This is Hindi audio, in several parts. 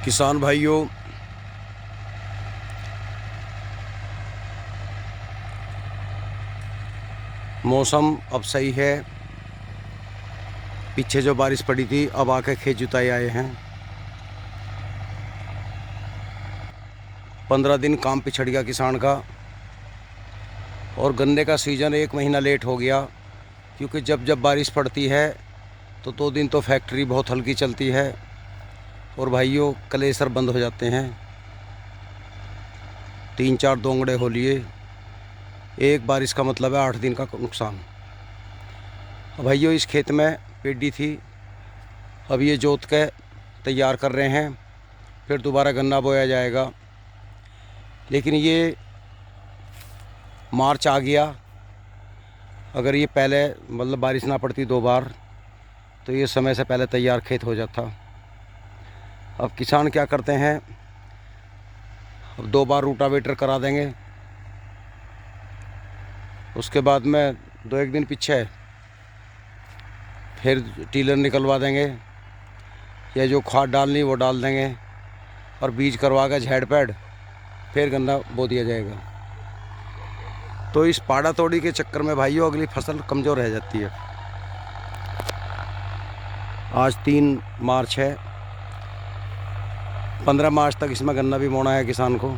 किसान भाइयों, मौसम अब सही है। पीछे जो बारिश पड़ी थी अब आके खेत जुताई आए हैं। 15 दिन काम पिछड़ गया किसान का। और गन्ने का सीज़न 1 महीना लेट हो गया, क्योंकि जब जब बारिश पड़ती है तो 2 दिन तो फैक्ट्री बहुत हल्की चलती है और भाइयों कलेसर बंद हो जाते हैं। 3-4 दोंगड़े हो लिए। एक बारिश का मतलब है 8 दिन का नुकसान। भाइयों इस खेत में पेडी थी, अब ये जोत के तैयार कर रहे हैं, फिर दोबारा गन्ना बोया जाएगा। लेकिन ये मार्च आ गया, अगर ये पहले मतलब बारिश ना पड़ती 2 बार तो ये समय से पहले तैयार खेत हो जाता। अब किसान क्या करते हैं, अब 2 बार रूटावेटर करा देंगे, उसके बाद में 2-1 दिन पीछे फिर टीलर निकलवा देंगे, या जो खाद डालनी वो डाल देंगे और बीज करवा कर झैड़ पैड फिर गन्ना बो दिया जाएगा। तो इस पाड़ा तोड़ी के चक्कर में भाइयों अगली फसल कमज़ोर रह जाती है। आज 3 मार्च है, 15 मार्च तक इसमें गन्ना भी बोना है किसान को।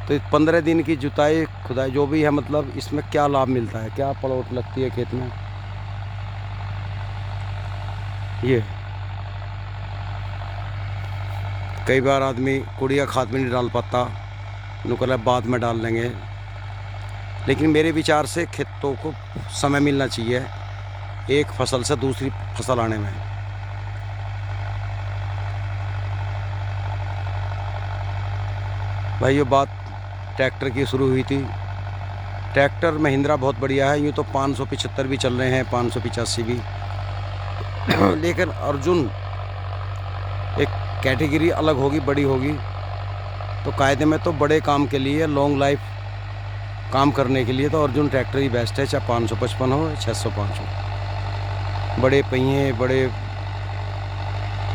तो 15 दिन की जुताई खुदाई जो भी है, मतलब इसमें क्या लाभ मिलता है, क्या पड़ोट लगती है खेत में, ये कई बार आदमी कुड़िया खाद भी नहीं डाल पाता, नुकला बाद में डाल लेंगे। लेकिन मेरे विचार से खेतों को समय मिलना चाहिए एक फसल से दूसरी फसल आने में। भाई ये बात ट्रैक्टर की शुरू हुई थी। ट्रैक्टर महिंद्रा बहुत बढ़िया है, यूँ तो 575 भी चल रहे हैं, 585 भी। लेकिन अर्जुन एक कैटेगरी अलग होगी, बड़ी होगी। तो कायदे में तो बड़े काम के लिए, लॉन्ग लाइफ काम करने के लिए तो अर्जुन ट्रैक्टर ही बेस्ट है, चाहे 555 हो 605 हो। बड़े पहिए, बड़े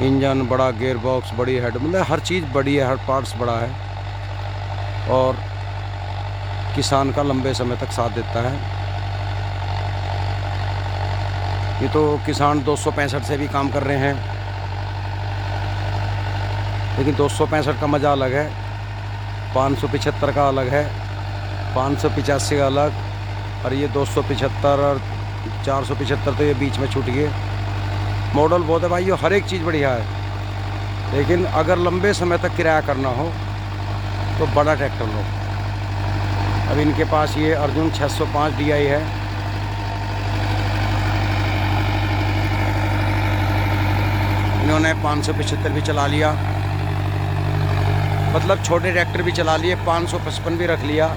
इंजन, बड़ा गियर बॉक्स, बड़ी हेड, मतलब हर चीज़ बड़ी है, हर पार्ट्स बड़ा है और किसान का लंबे समय तक साथ देता है। ये तो किसान 265 से भी काम कर रहे हैं, लेकिन 265 का मज़ा अलग है, 575 का अलग है, 585 का अलग, और ये 275 और 475 तो ये बीच में छूट गए। मॉडल बहुत है भाई, ये हर एक चीज़ बढ़िया है। लेकिन अगर लंबे समय तक किराया करना हो तो बड़ा ट्रैक्टर लो। अब इनके पास ये अर्जुन 605 DI है। इन्होंने 575 भी चला लिया, मतलब छोटे ट्रैक्टर भी चला लिए, 555 भी रख लिया।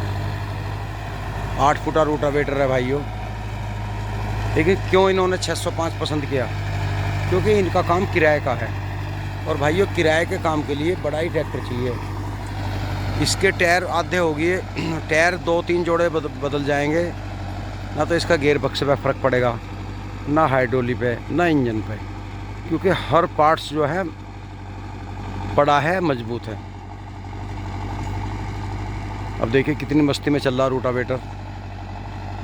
8 फुटा रूटावेटर है भाइयों। लेकिन क्यों इन्होंने 605 पसंद किया? क्योंकि इनका काम किराए का है, और भाइयों किराए के काम के लिए बड़ा ही ट्रैक्टर चाहिए। इसके टायर आधे हो गए, टायर 2-3 जोड़े बदल जाएंगे, ना तो इसका गियर बक्से पे फ़र्क पड़ेगा, ना हाइड्रोली पे, ना इंजन पे, क्योंकि हर पार्ट्स जो है बड़ा है, मजबूत है। अब देखिए कितनी मस्ती में चल रहा रूटावेटर,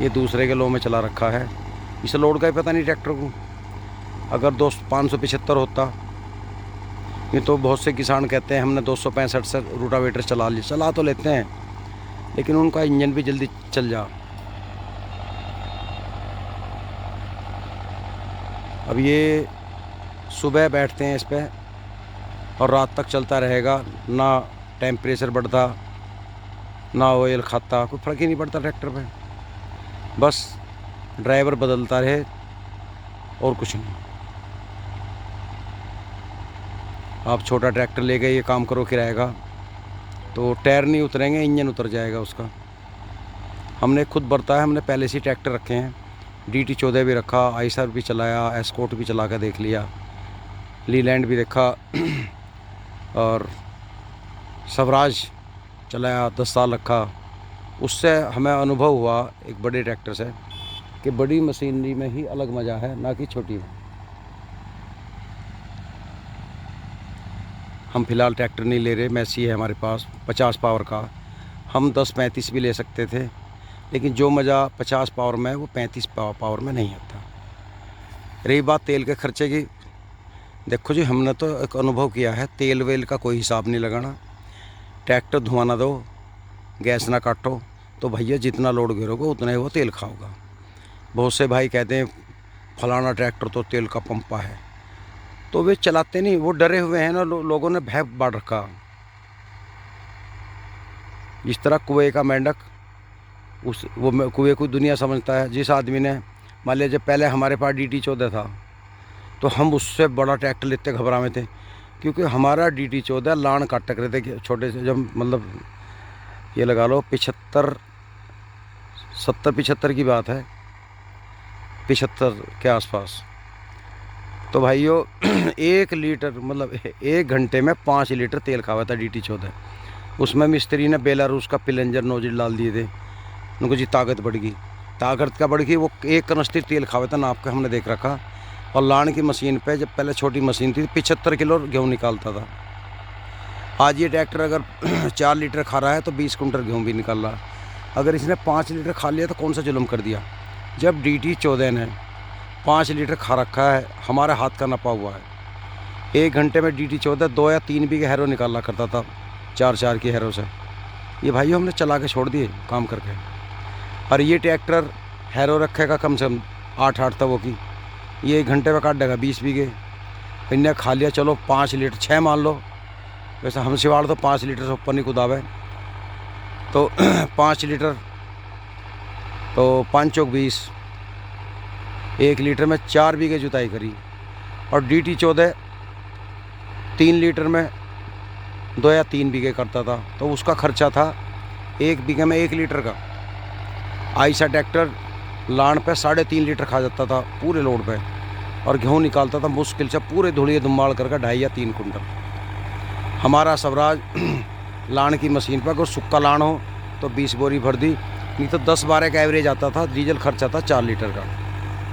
ये दूसरे के लो में चला रखा है, इसे लोड का ही पता नहीं ट्रैक्टर को। अगर 575 होता, ये तो बहुत से किसान कहते हैं हमने 265 से रूटावेटर चला तो लेते हैं, लेकिन उनका इंजन भी जल्दी चल जा। अब ये सुबह बैठते हैं इस पर और रात तक चलता रहेगा, ना टेम्परेचर बढ़ता, ना ऑयल खाता, कोई फ़र्क ही नहीं पड़ता ट्रैक्टर पे, बस ड्राइवर बदलता रहे और कुछ नहीं। आप छोटा ट्रैक्टर ले गए, ये काम करो किराए का, तो टायर नहीं उतरेंगे, इंजन उतर जाएगा उसका। हमने खुद बरता है, हमने पहले से ट्रैक्टर रखे हैं, DT 14 भी रखा, आइसर भी चलाया, एस्कॉर्ट भी चला कर देख लिया, लीलैंड भी देखा और स्वराज चलाया, 10 साल रखा। उससे हमें अनुभव हुआ एक बड़े ट्रैक्टर से कि बड़ी मशीनरी में ही अलग मज़ा है, ना कि छोटी में। हम फ़िलहाल ट्रैक्टर नहीं ले रहे, मैसी है हमारे पास 50 पावर का। हम 10-35 भी ले सकते थे, लेकिन जो मज़ा 50 पावर में है वो 35 पावर में नहीं आता। रही बात तेल के खर्चे की, देखो जी हमने तो एक अनुभव किया है, तेल वेल का कोई हिसाब नहीं लगाना। ट्रैक्टर धुआं ना दो, गैस ना काटो, तो भैया जितना लोड गिरोगे उतना ही वो तेल खाओगा। बहुत से भाई कहते हैं फलाना ट्रैक्टर तो तेल का पंपा है, तो वे चलाते नहीं, वो डरे हुए हैं ना, लोगों ने भय बांट रखा। जिस तरह कुएं का मेंढक वो कुएं को दुनिया समझता है। जिस आदमी ने मान लिया, जब पहले हमारे पास DT14 था तो हम उससे बड़ा ट्रैक्टर लेते घबरा में थे, क्योंकि हमारा DT14 लान काट टक रहे थे छोटे से, जब मतलब ये लगा लो 75 की बात है, 75 के आसपास। तो भाइयों 1 लीटर मतलब 1 घंटे में 5 लीटर तेल खावा था DT14। उसमें मिस्त्री ने बेलारूस का प्लंजर नोजल डाल दिए थे, उनको जी ताकत बढ़ गई। ताकत क्या बढ़ गई, वो 1 कनस्तर तेल खावा था नाप के, हमने देख रखा। और लान की मशीन पे, जब पहले छोटी मशीन थी 75 किलो गेहूँ निकालता था। आज ये ट्रैक्टर अगर 4 लीटर खा रहा है तो 20 कुंटल गेहूँ भी निकल रहा है। अगर इसने 5 लीटर खा लिया तो कौन सा जुल्म कर दिया। जब DT14 ने 5 लीटर खा रखा है, हमारे हाथ का नपा हुआ है। 1 घंटे में DT14 2 या 3 बीघे हैरो निकाला करता था 4 की हैरो से। ये भाइयों हमने चला के छोड़ दिए काम करके। और ये ट्रैक्टर हैरो रखेगा कम से कम 8 तवों की, ये 1 घंटे में काट देगा 20 बीघे। इन्हें खा लिया, चलो 5 लीटर 6 मान लो, वैसे हम सिवाड़ तो 5 लीटर से ऊपर नहीं कुदावे। तो 5 लीटर तो 5 चौक 20, 1 लीटर में 4 बीघे जुताई करी। और DT14 3 लीटर में 2 या 3 बीघे करता था, तो उसका खर्चा था 1 बीघे में 1 लीटर का। आयशा ट्रैक्टर लान पे 3.5 लीटर खा जाता था पूरे लोड पे, और गेहूँ निकालता था मुश्किल से पूरे धुलिए धुम्बाल करके 2.5 या 3 कुंटल। हमारा स्वराज लान की मशीन पर अगर सुक्का लान हो तो 20 बोरी भर दी, नहीं तो 10-12 का एवरेज आता था। डीजल खर्चा था 4 लीटर का।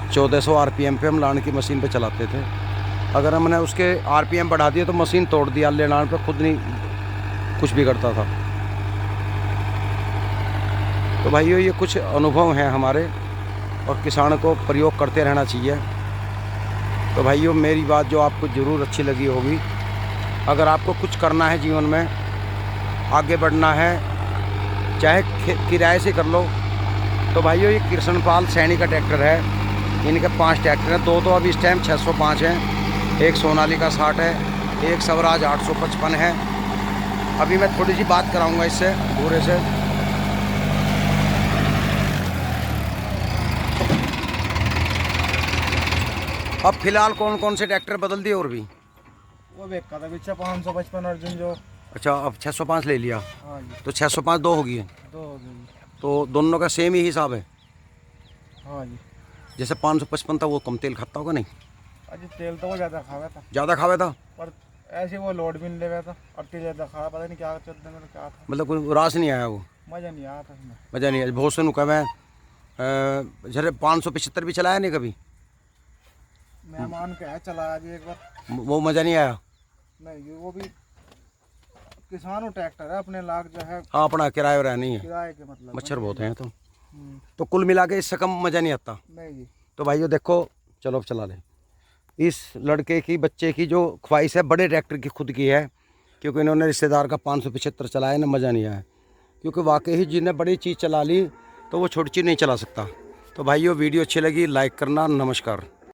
1400 RPM पे हम लान की मशीन पे चलाते थे। अगर हमने उसके RPM बढ़ा दिए तो मशीन तोड़ दिया, ले लान पे खुद नहीं कुछ भी करता था। तो भाइयों ये कुछ अनुभव हैं हमारे, और किसान को प्रयोग करते रहना चाहिए। तो भाइयों मेरी बात जो आपको ज़रूर अच्छी लगी होगी, अगर आपको कुछ करना है जीवन में, आगे बढ़ना है, चाहे किराए से कर लो, तो भाइयों ये कृष्णपाल सैनी का ट्रैक्टर है। इनके 5 ट्रैक्टर हैं, 2 तो अभी इस टाइम 605 हैं, एक सोनालिका 60 है, एक स्वराज 855 है। अभी मैं थोड़ी सी बात कराऊंगा इससे पूरे से। अब फिलहाल कौन कौन से ट्रैक्टर बदल दिए और भी? वो बेका था पीछे 555 अर्जुन जो। अच्छा, अब 605 ले लिया। हाँ जी, तो 605 2 हो गई है, 2 हो गई। तो दोनों का सेम ही हिसाब है। हाँ जी, जैसे 555 था वो कम तेल खाता होगा नहीं? अजी तेल तो वो ज़्यादा खावा था, ज़्यादा खावे था, पर ऐसे वो लोड भी नहीं ले गया था, और तेल ज़्यादा खाया, पता नहीं क्या चलते में क्या था, मतलब कोई रास नहीं आया, वो मज़ा नहीं आया था उसमें। मज़ा नहीं आया। बहुत से नुका मैं जरे 575 भी चलाया नहीं कभी, मेहमान के है चला आज एक बार, वो मज़ा नहीं आया। नहीं वो भी किसानों ट्रैक्टर है, अपने लाख जो है हाँ, अपना किराया वराया नहीं है, किराए के मतलब। मच्छर बहुत हैं तो कुल मिला के इससे कम मज़ा नहीं आता। नहीं जी। तो भाइयों देखो, चलो अब चला लें। इस लड़के की, बच्चे की जो ख्वाहिश है बड़े ट्रैक्टर की खुद की है, क्योंकि इन्होंने रिश्तेदार का 575 चलाया ना, मज़ा नहीं आया। क्योंकि वाकई ही जिन्हें बड़ी चीज़ चला ली तो वो छोटी चीज़ नहीं चला सकता। तो भाइयों वीडियो अच्छी लगी लाइक करना। नमस्कार।